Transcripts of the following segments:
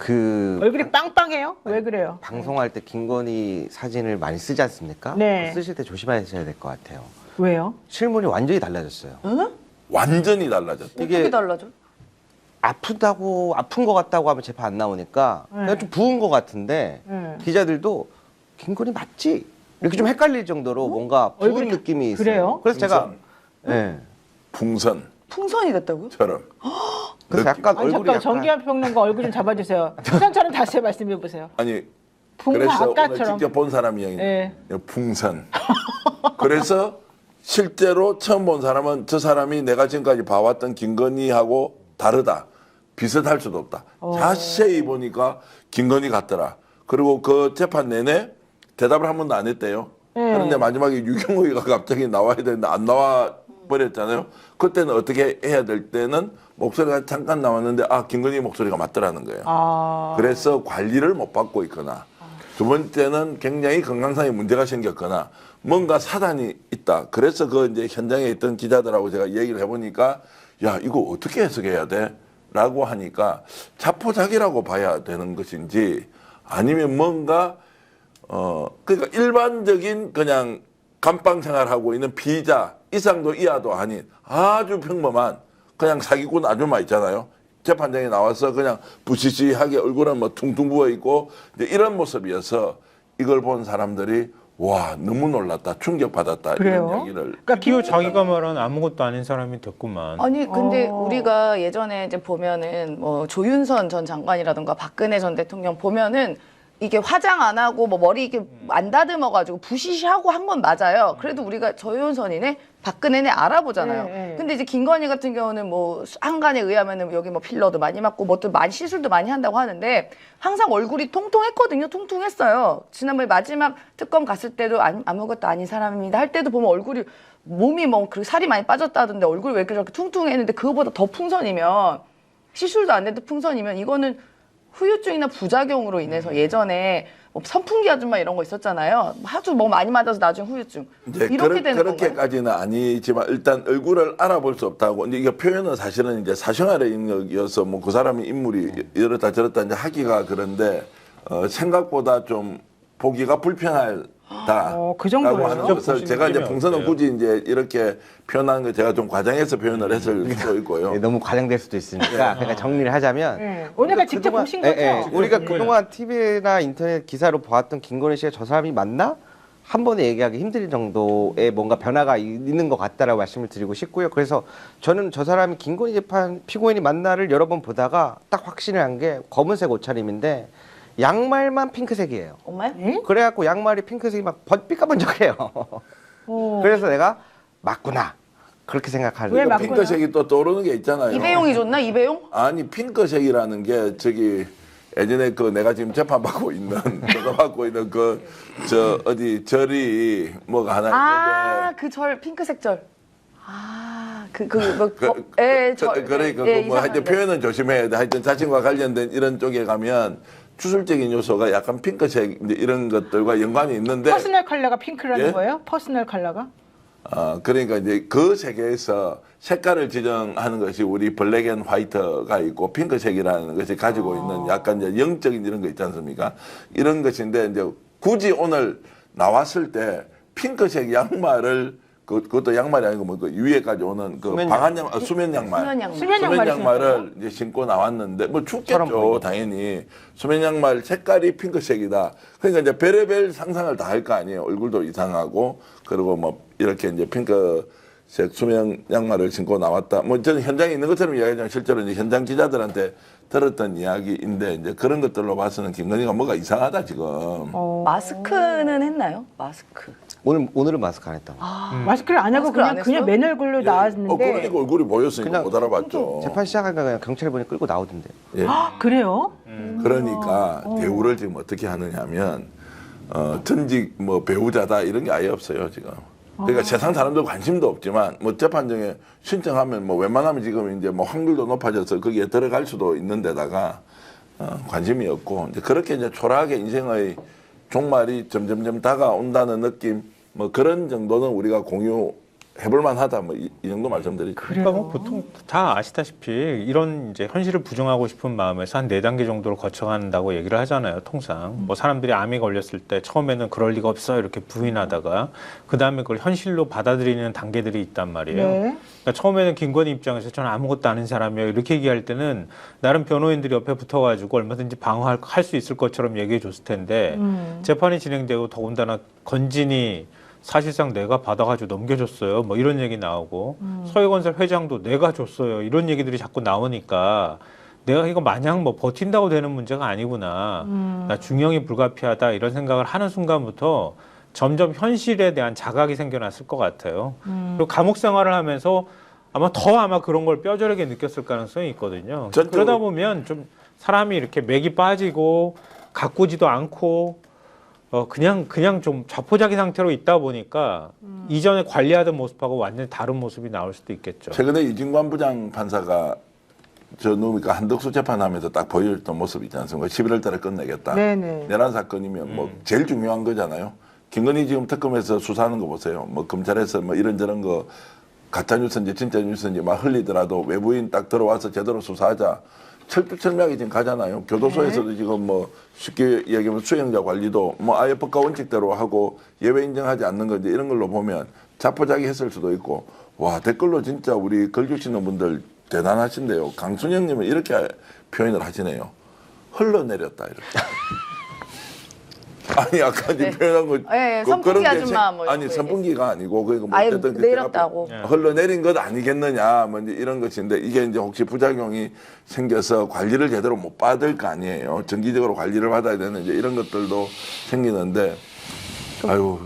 얼굴이 빵빵해요? 왜 그래요? 방송할 때 김건희 사진을 많이 쓰지 않습니까? 네. 쓰실 때 조심하셔야 될 것 같아요. 왜요? 실물이 완전히 달라졌어요. 응? 완전히 달라졌다. 어떻게 달라져? 아픈 것 같다고 하면 재판 안 나오니까 네. 그냥 좀 부은 것 같은데 네. 기자들도 김건희 맞지? 이렇게 좀 헷갈릴 정도로 뭔가 부은 얼굴이 느낌이 있어요. 그래요? 그래서 제가 풍선. 예. 풍선이 됐다고요? 그래서 약간 아니 얼굴이 잠깐 정기한 평론가 얼굴 좀 잡아주세요. 풍선처럼 다시 말씀해 보세요. 아니 풍선 그래서 오늘 아까처럼. 직접 본 사람 이야기 네. 풍선. 그래서 실제로 처음 본 사람은 저 사람이 내가 지금까지 봐왔던 김건희하고 다르다. 비슷할 수도 없다. 자세히 보니까 김건희 같더라. 그리고 그 재판 내내 대답을 한 번도 안 했대요. 그런데 마지막에 유경호가 갑자기 나와야 되는데 안 나와 버렸잖아요. 그때는 어떻게 해야 될 때는 목소리가 잠깐 나왔는데 김건희 목소리가 맞더라는 거예요. 그래서 관리를 못 받고 있거나 두 번째는 굉장히 건강상의 문제가 생겼거나 뭔가 사단이 있다. 그래서 그 이제 현장에 있던 기자들하고 제가 얘기를 해보니까 야 이거 어떻게 해석해야 돼? 라고 하니까 자포자기라고 봐야 되는 것인지 아니면 뭔가 그러니까 일반적인 그냥 감방 생활하고 있는 비자 이상도 이하도 아닌 아주 평범한 그냥 사기꾼 아줌마 있잖아요. 재판장에 나와서 그냥 부시시하게 얼굴은 뭐 퉁퉁 부어 있고 이제 이런 모습이어서 이걸 본 사람들이 와 너무 놀랐다 충격받았다 그래요? 이런 얘기를 그러니까 드디어 자기가 말한 아무것도 아닌 사람이 됐구만. 아니 근데 우리가 예전에 이제 보면은 뭐 조윤선 전 장관이라든가 박근혜 전 대통령 보면은 이게 화장 안 하고 뭐 머리 이렇게 안 다듬어 가지고 부시시하고 한 건 맞아요. 그래도 우리가 조윤선이네 박근혜네 알아보잖아요. 네. 근데 이제 김건희 같은 경우는 뭐 한간에 의하면은 여기 뭐 필러도 많이 맞고 뭐또 많이 시술도 많이 한다고 하는데 항상 얼굴이 통통했거든요. 통통했어요. 지난번에 마지막 특검 갔을 때도 아무것도 아닌 사람입니다 할 때도 보면 얼굴이 몸이 뭐 그리고 살이 많이 빠졌다던데 얼굴이 왜 이렇게 퉁퉁했는데 그거보다 더 풍선이면 시술도 안 돼도 풍선이면 이거는 후유증이나 부작용으로 인해서 예전에 뭐 선풍기 아줌마 이런 거 있었잖아요. 아주 뭐 많이 맞아서 나중에 후유증. 이제 이렇게 되는 건가요? 그렇게까지는 아니지만 일단 얼굴을 알아볼 수 없다고. 근데 이게 표현은 사실은 이제 사생활의 인력이어서 뭐 그 사람의 인물이 이렇다 저렇다 이제 하기가 그런데 생각보다 좀 보기가 불편하다. 그 정도예요? 라고 하는 것을 제가 이제 느낌이 풍선은 어때요? 굳이 이제 이렇게 표현하는 거 제가 좀 과장해서 표현을 했을 수도 있고요. 예, 너무 과장될 수도 있으니까 그러니까 정리를 하자면 네. 오늘가 직접 그동안- 보신 거죠? 우리가 그동안 TV나 인터넷 기사로 보았던 김건희 씨가 저 사람이 맞나? 한 번에 얘기하기 힘들 정도의 뭔가 변화가 있는 것 같다라고 말씀을 드리고 싶고요. 그래서 저는 저 사람이 김건희 재판 피고인이 맞나를 여러 번 보다가 딱 확신을 한 게 검은색 옷차림인데 양말만 핑크색이에요. 엄마요? 그래갖고 양말이 핑크색이 막 삐까번쩍해요. 그래서 내가 맞구나 그렇게 생각하는 왜 거예요. 맞구나? 핑크색이 또 떠오르는 게 있잖아요. 이배용이 좋나? 이배용? 아니 핑크색이라는 게 저기 예전에 그 내가 지금 재판 받고 있는 제가 받고 있는 그 저 어디 절이 뭐가 하나 있는데 그 절 핑크색 절. 그러니까 뭐 하여튼 표현은 조심해야 돼. 하여튼 자신과 관련된 이런 쪽에 가면 추술적인 요소가 약간 핑크색 이제 이런 것들과 연관이 있는데 퍼스널 컬러가 핑크라는 예? 거예요? 퍼스널 컬러가? 그러니까 이제 그 세계에서 색깔을 지정하는 것이 우리 블랙 앤 화이트가 있고 핑크색이라는 것이 가지고 있는 약간 이제 영적인 이런 거 있지 않습니까? 이런 것인데 이제 굳이 오늘 나왔을 때 핑크색 양말을 그것도 양말이 아니고 뭐 그 위에까지 오는 그 수면 방한 양말, 수면 양말. 수면 양말. 수면 양말이 양말을 이제 신고 나왔는데 뭐 처럼 춥겠죠 보이고. 당연히 수면 양말 색깔이 핑크색이다. 그러니까 이제 별의별 상상을 다 할 거 아니에요. 얼굴도 이상하고 그리고 뭐 이렇게 이제 핑크색 수면 양말을 신고 나왔다. 뭐 저는 현장에 있는 것처럼 이야기하지만 실제로 이제 현장 기자들한테 들었던 이야기인데 이제 그런 것들로 봐서는 김건희가 뭐가 이상하다 지금. 마스크는 했나요? 마스크. 오늘은 마스크 안 했다. 마스크를 안 하고 마스크를 안 그냥 했어요? 맨 얼굴로 나왔는데. 그러니까 얼굴이 보였으니까 그냥 못 알아봤죠. 재판 시작하니까 그냥 경찰분이 끌고 나오던데. 예. 그래요? 그러니까 대우를 지금 어떻게 하느냐면 전직 뭐 배우자다 이런 게 아예 없어요 지금. 그러니까 세상 사람들 관심도 없지만 뭐 재판정에 신청하면 뭐 웬만하면 지금 이제 뭐 확률도 높아져서 거기에 들어갈 수도 있는 데다가 관심이 없고 이제 그렇게 이제 초라하게 인생의 종말이 점점점 다가온다는 느낌 뭐 그런 정도는 우리가 공유해야 해볼만하다 뭐 이 정도 말씀드리죠. 그러니까 뭐 보통 다 아시다시피 이런 이제 현실을 부정하고 싶은 마음에서 한 4단계 정도를 거쳐간다고 얘기를 하잖아요. 통상 뭐 사람들이 암이 걸렸을 때 처음에는 그럴 리가 없어 이렇게 부인하다가 그 다음에 그걸 현실로 받아들이는 단계들이 있단 말이에요. 네. 그러니까 처음에는 김건희 입장에서 저는 아무것도 아는 사람이에요 이렇게 얘기할 때는 나름 변호인들이 옆에 붙어가지고 얼마든지 방어할 수 있을 것처럼 얘기해 줬을 텐데 재판이 진행되고 더군다나 건진이 사실상 내가 받아가지고 넘겨줬어요. 뭐 이런 얘기 나오고 서해건설 회장도 내가 줬어요. 이런 얘기들이 자꾸 나오니까 내가 이거 마냥 뭐 버틴다고 되는 문제가 아니구나. 나 중형이 불가피하다 이런 생각을 하는 순간부터 점점 현실에 대한 자각이 생겨났을 것 같아요. 그리고 감옥 생활을 하면서 아마 그런 걸 뼈저리게 느꼈을 가능성이 있거든요. 전적으로- 그러다 보면 좀 사람이 이렇게 맥이 빠지고 가꾸지도 않고 그냥 좀 자포자기 상태로 있다 보니까 이전에 관리하던 모습하고 완전히 다른 모습이 나올 수도 있겠죠. 최근에 이진관 부장 판사가 저 누굽니까 한덕수 재판하면서 딱 보여줬던 모습 있지 않습니까? 11월 달에 끝내겠다. 네네. 내란 사건이면 뭐 제일 중요한 거잖아요. 김건희 지금 특검에서 수사하는 거 보세요. 뭐 검찰에서 뭐 이런저런 거 가짜 뉴스인지 진짜 뉴스인지 막 흘리더라도 외부인 딱 들어와서 제대로 수사하자. 철두철미하게 지금 가잖아요. 교도소에서도 지금 뭐 쉽게 얘기하면 수행자 관리도 뭐 아예 법과 원칙대로 하고 예외 인정하지 않는 건지 이런 걸로 보면 자포자기 했을 수도 있고 와 댓글로 진짜 우리 글 주시는 분들 대단하신데요. 강순영님은 이렇게 표현을 하시네요. 흘러내렸다 이렇게. 아니 아까 네. 표현한 거 예, 그- 선풍기 그런 게 아줌마 뭐 이런 아니 거 선풍기가 아니고 그거 뭐 아예 어쨌든 그 내렸다고. 제가 흘러내린 것 아니겠느냐 뭐 이제 이런 것인데 이게 이제 혹시 부작용이 생겨서 관리를 제대로 못 받을 거 아니에요. 정기적으로 관리를 받아야 되는 이제 이런 것들도 생기는데 아유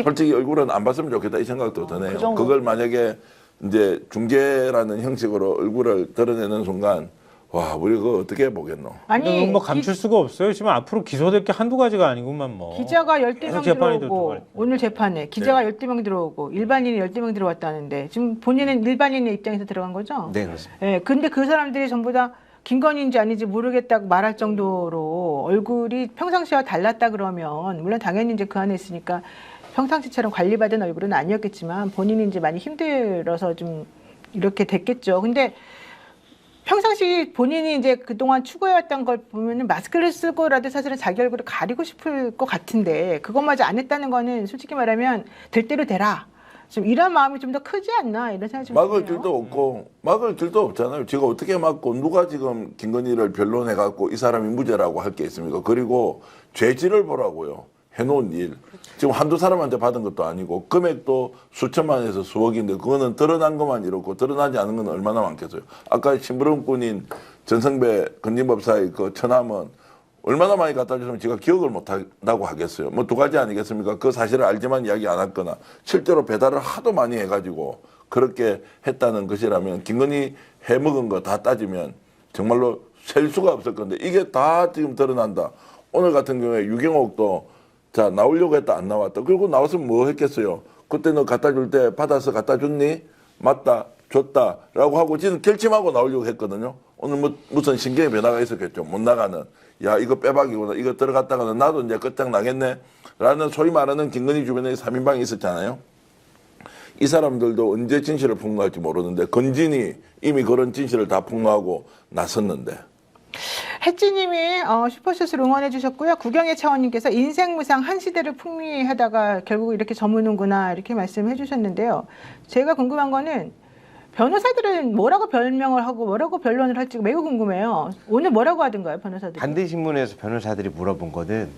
솔직히 얼굴은 안 봤으면 좋겠다 이 생각도 드네요. 그 정도. 그걸 만약에 이제 중재라는 형식으로 얼굴을 드러내는 순간 와 우리 그거 어떻게 보겠노? 아니 뭐 감출 수가 없어요. 지금 앞으로 기소될 게 한두 가지가 아니구만 뭐. 기자가 10대 계속 명 재판이 들어오고 들어갈 때. 오늘 재판에 기자가 10대 명 들어오고 일반인이 10대 명 들어왔다는데 지금 본인은 일반인의 입장에서 들어간 거죠? 네, 그렇습니다. 예, 근데 그 사람들이 전부 다 김건희인지 아닌지 모르겠다고 말할 정도로 얼굴이 평상시와 달랐다 그러면 물론 당연히 이제 그 안에 있으니까 평상시처럼 관리받은 얼굴은 아니었겠지만 본인이 이제 많이 힘들어서 좀 이렇게 됐겠죠. 근데 평상시 본인이 이제 그동안 추구해왔던 걸 보면은 마스크를 쓰고라도 사실은 자기 얼굴을 가리고 싶을 것 같은데 그것마저 안 했다는 거는 솔직히 말하면 될 대로 되라. 좀 이런 마음이 좀 더 크지 않나 이런 생각이 좀 막을 드네요. 길도 없고 막을 길도 없잖아요. 지가 어떻게 막고 누가 지금 김건희를 변론해 갖고 이 사람이 무죄라고 할 게 있습니까? 그리고 죄질을 보라고요. 해놓은 일. 지금 한두 사람한테 받은 것도 아니고 금액도 수천만에서 수억인데 그거는 드러난 것만 이렇고 드러나지 않은 건 얼마나 많겠어요. 아까 심부름꾼인 전성배 건진법사의 그 처남은 얼마나 많이 갖다 줬으면 제가 기억을 못 한다고 하겠어요. 뭐 두 가지 아니겠습니까? 그 사실을 알지만 이야기 안 했거나 실제로 배달을 하도 많이 해가지고 그렇게 했다는 것이라면 김건희 해먹은 거 다 따지면 정말로 셀 수가 없을 건데 이게 다 지금 드러난다. 오늘 같은 경우에 유경옥도 자 나오려고 했다 안 나왔다. 그리고 나왔으면 뭐 했겠어요. 그때 너 갖다 줄 때 받아서 갖다 줬니? 맞다 줬다라고 하고 지금 결심하고 나오려고 했거든요. 오늘 뭐 무슨 신경의 변화가 있었겠죠. 못 나가는 야 이거 빼박이구나 이거 들어갔다가는 나도 이제 끝장나겠네 라는 소위 말하는 김건희 주변에 3인방이 있었잖아요. 이 사람들도 언제 진실을 폭로할지 모르는데 건진이 이미 그런 진실을 다 폭로하고 나섰는데 혜찌님이 슈퍼챗을 응원해 주셨고요. 구경의 차원님께서 인생무상 한 시대를 풍미하다가 결국 이렇게 저무는구나 이렇게 말씀해 주셨는데요. 제가 궁금한 거는 변호사들은 뭐라고 별명을 하고 뭐라고 변론을 할지 매우 궁금해요. 오늘 뭐라고 하던가요, 변호사들이? 반대신문에서 변호사들이 물어본 거는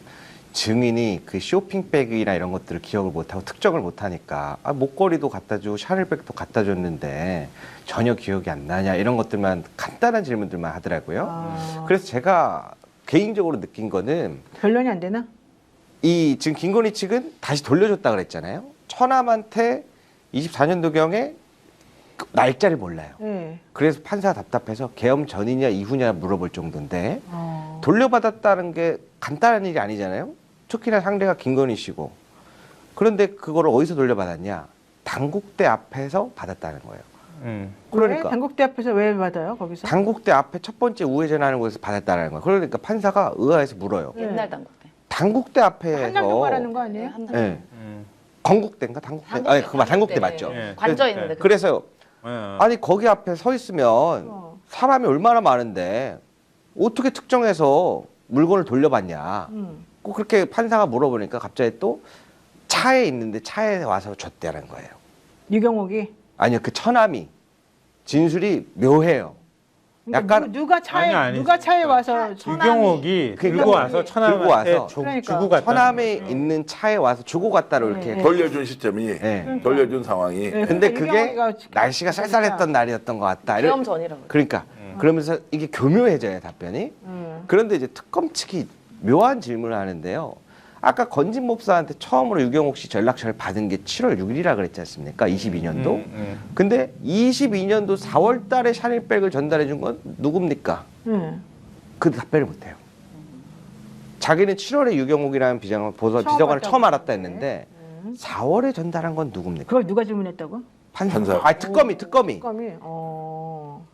증인이 그 쇼핑백이나 이런 것들을 기억을 못하고 특정을 못하니까 목걸이도 갖다 주고 샤넬백도 갖다 줬는데 전혀 기억이 안 나냐 이런 것들만 간단한 질문들만 하더라고요. 그래서 제가 개인적으로 느낀 거는 변론이 안 되나? 이 지금 김건희 측은 다시 돌려줬다 그랬잖아요. 처남한테 24년도경에 날짜를 몰라요. 네. 그래서 판사가 답답해서 계엄 전이냐 이후냐 물어볼 정도인데 돌려받았다는 게 간단한 일이 아니잖아요. 특히나 상대가 김건희 씨고. 그런데 그거를 어디서 돌려받았냐? 당국대 앞에서 받았다는 거예요. 그러니까 당국대 앞에서 왜 받아요? 거기서? 당국대 앞에 첫 번째 우회전하는 곳에서 받았다는 거예요. 그러니까 판사가 의아해서 물어요. 네. 옛날 당국대. 당국대 앞에서 한남동 말하는 거 아니에요? 한남. 네. 건국대인가 당국대? 아니 그만 당국대 맞죠. 네. 관저 있는데. 그래서 예. 아니 거기 앞에 서 있으면 사람이 얼마나 많은데 어떻게 특정해서 물건을 돌려받냐. 꼭 그렇게 판사가 물어보니까 갑자기 또 차에 있는데 차에 와서 줬대라는 거예요. 유경옥이 아니요 그 처남이 진술이 묘해요. 그러니까 약간 누가 차에 아니, 누가 차에 와서 유경옥이 들고 그러니까 와서 들고 천남한테 와서. 그러니까. 주고 갔다. 처남에 있는 차에 와서 주고 갔다로 이렇게. 네. 돌려준 시점이 네. 돌려준 상황이 네. 근데 그러니까 그게 유경옥이가 날씨가 쌀쌀했던 날이었던 것 같다. 계엄 전이라고. 그러니까 그러면서 이게 교묘해져요 답변이. 그런데 이제 특검 측이 묘한 질문을 하는데요. 아까 건진 법사한테 처음으로 유경옥 씨 전락처를 받은 게 7월 6일이라 그랬지 않습니까? 22년도. 근데 22년도 4월 달에 샤넬백을 전달해 준 건 누굽니까? 그 답변을 못 해요. 자기는 7월에 유경옥이라는 비서관을 봤다고. 처음 알았다 했는데 4월에 전달한 건 누굽니까? 그걸 누가 질문했다고? 판사. 아, 특검이. 특검이.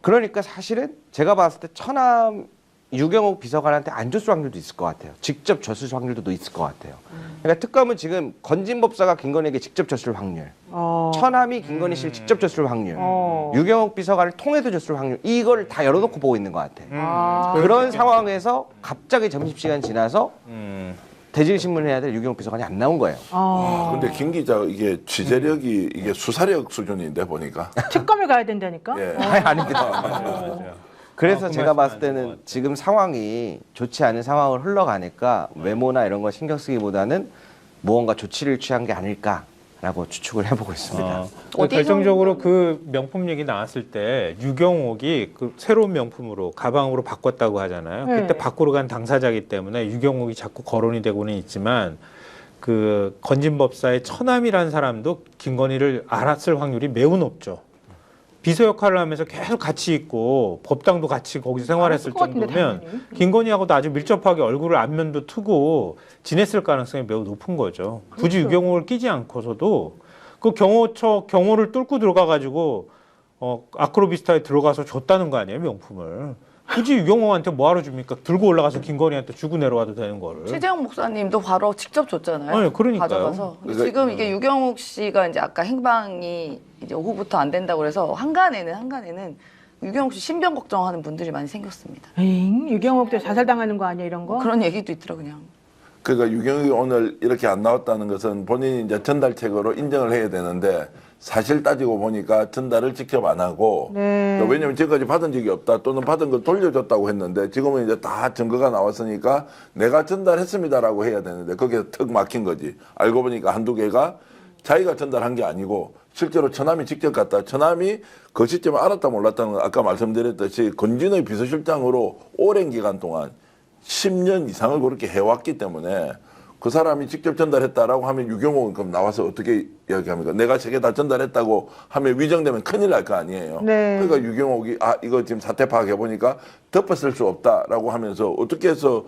그러니까 사실은 제가 봤을 때 처남 유경옥 비서관한테 안 줬을 확률도 있을 것 같아요. 직접 줬을 확률도 있을 것 같아요. 그러니까 특검은 지금 건진 법사가 김건희에게 직접 줬을 확률, 처남이 김건희 씨를 직접 줬을 확률, 유경옥 비서관을 통해서 줬을 확률, 이걸 다 열어놓고 보고 있는 것 같아요. 그런 상황에서 갑자기 점심시간 지나서 대질 신문해야 될 유경옥 비서관이 안 나온 거예요. 근데 김 기자 이게 취재력이 이게 수사력 수준인데 보니까. 특검에 가야 된다니까. 예. 아닙니다. 맞아요. 그래서 그 제가 말씀 봤을 안 되는 것 때는 같아요. 지금 상황이 좋지 않은 상황을 흘러가니까 외모나 이런 거 신경 쓰기보다는 무언가 조치를 취한 게 아닐까라고 추측을 해보고 있습니다. 어디서- 결정적으로 그 명품 얘기 나왔을 때 유경옥이 그 새로운 명품으로 가방으로 바꿨다고 하잖아요. 네. 그때 밖으로 간 당사자이기 때문에 유경옥이 자꾸 거론이 되고는 있지만 그 건진법사의 처남이라는 사람도 김건희를 알았을 확률이 매우 높죠. 비서 역할을 하면서 계속 같이 있고 법당도 같이 거기서 생활했을 알았을 것 같은데, 정도면 당연히. 김건희하고도 아주 밀접하게 얼굴을 안면도 트고 지냈을 가능성이 매우 높은 거죠. 굳이 그렇죠. 유경옥을 끼지 않고서도 그 경호를 뚫고 들어가 가지고 아크로비스타에 들어가서 줬다는 거 아니에요, 명품을. 굳이 유경옥한테 뭐하러 줍니까? 들고 올라가서 김건희한테 주고 내려와도 되는 거를. 최재형 목사님도 바로 직접 줬잖아요. 아니, 그러니까요. 가져가서. 근데 그러니까- 지금 이게 유경옥 씨가 이제 아까 행방이 이제 오후부터 안 된다고 그래서 한간에는 유경옥 씨 신병 걱정하는 분들이 많이 생겼습니다. 에잉, 유경옥도 자살당하는 거 아니야 이런 거? 그런 얘기도 있더라 그냥. 그러니까 유경욱이 오늘 이렇게 안 나왔다는 것은 본인이 이제 전달책으로 인정을 해야 되는데 사실 따지고 보니까 전달을 직접 안 하고 네. 그러니까 왜냐면 지금까지 받은 적이 없다 또는 받은 걸 돌려줬다고 했는데 지금은 이제 다 증거가 나왔으니까 내가 전달했습니다라고 해야 되는데 거기에 턱 막힌 거지. 알고 보니까 한두 개가 자기가 전달한 게 아니고 실제로 처남이 직접 갔다. 처남이 그 시점에 알았다 몰랐다는 건 아까 말씀드렸듯이 건진의 비서실장으로 오랜 기간 동안 10년 이상을 그렇게 해왔기 때문에 그 사람이 직접 전달했다라고 하면 유경옥은 그럼 나와서 어떻게 이야기합니까? 내가 저게 다 전달했다고 하면 위정되면 큰일 날 거 아니에요. 네. 그러니까 유경옥이 이거 지금 사태 파악해 보니까 덮었을 수 없다라고 하면서 어떻게 해서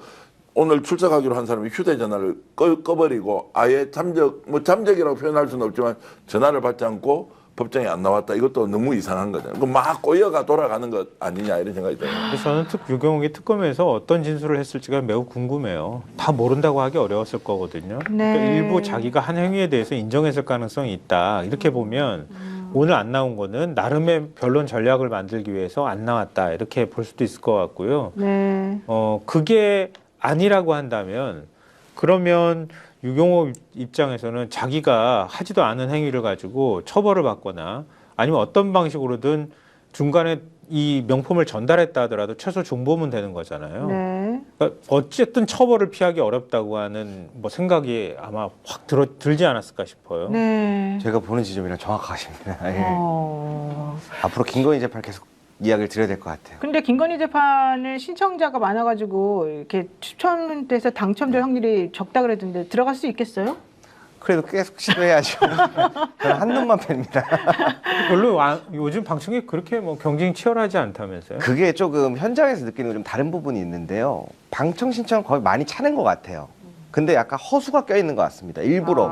오늘 출석하기로 한 사람이 휴대전화를 꺼버리고 아예 잠적이라고 표현할 수는 없지만 전화를 받지 않고 법정에 안 나왔다. 이것도 너무 이상한 거잖아요. 그 막 꼬여가 돌아가는 것 아니냐 이런 생각이 들어요. 그래서 저는 유경옥이 특검에서 어떤 진술을 했을지가 매우 궁금해요. 다 모른다고 하기 어려웠을 거거든요. 네. 그러니까 일부 자기가 한 행위에 대해서 인정했을 가능성이 있다. 이렇게 보면 오늘 안 나온 거는 나름의 변론 전략을 만들기 위해서 안 나왔다. 이렇게 볼 수도 있을 것 같고요. 네. 그게 아니라고 한다면 그러면 유경옥 입장에서는 자기가 하지도 않은 행위를 가지고 처벌을 받거나 아니면 어떤 방식으로든 중간에 이 명품을 전달했다 하더라도 최소 중범은 되는 거잖아요. 네. 그러니까 어쨌든 처벌을 피하기 어렵다고 하는 뭐 생각이 아마 확 들지 않았을까 싶어요. 네. 제가 보는 지점이랑 정확하십니다. 예. 어. 앞으로 김건희 재판 계속 이야기를 드려야 될 것 같아요. 근데 김건희 재판은 신청자가 많아가지고 이렇게 추천돼서 당첨될 확률이 적다 그랬는데 들어갈 수 있겠어요? 그래도 계속 시도해야죠. 저는 한 놈만 팹니다. 별로 요즘 방청객 그렇게 뭐 경쟁이 치열하지 않다면서요? 그게 조금 현장에서 느끼는 건 좀 다른 부분이 있는데요. 방청 신청 거의 많이 차는 것 같아요. 근데 약간 허수가 껴있는 것 같습니다. 일부러.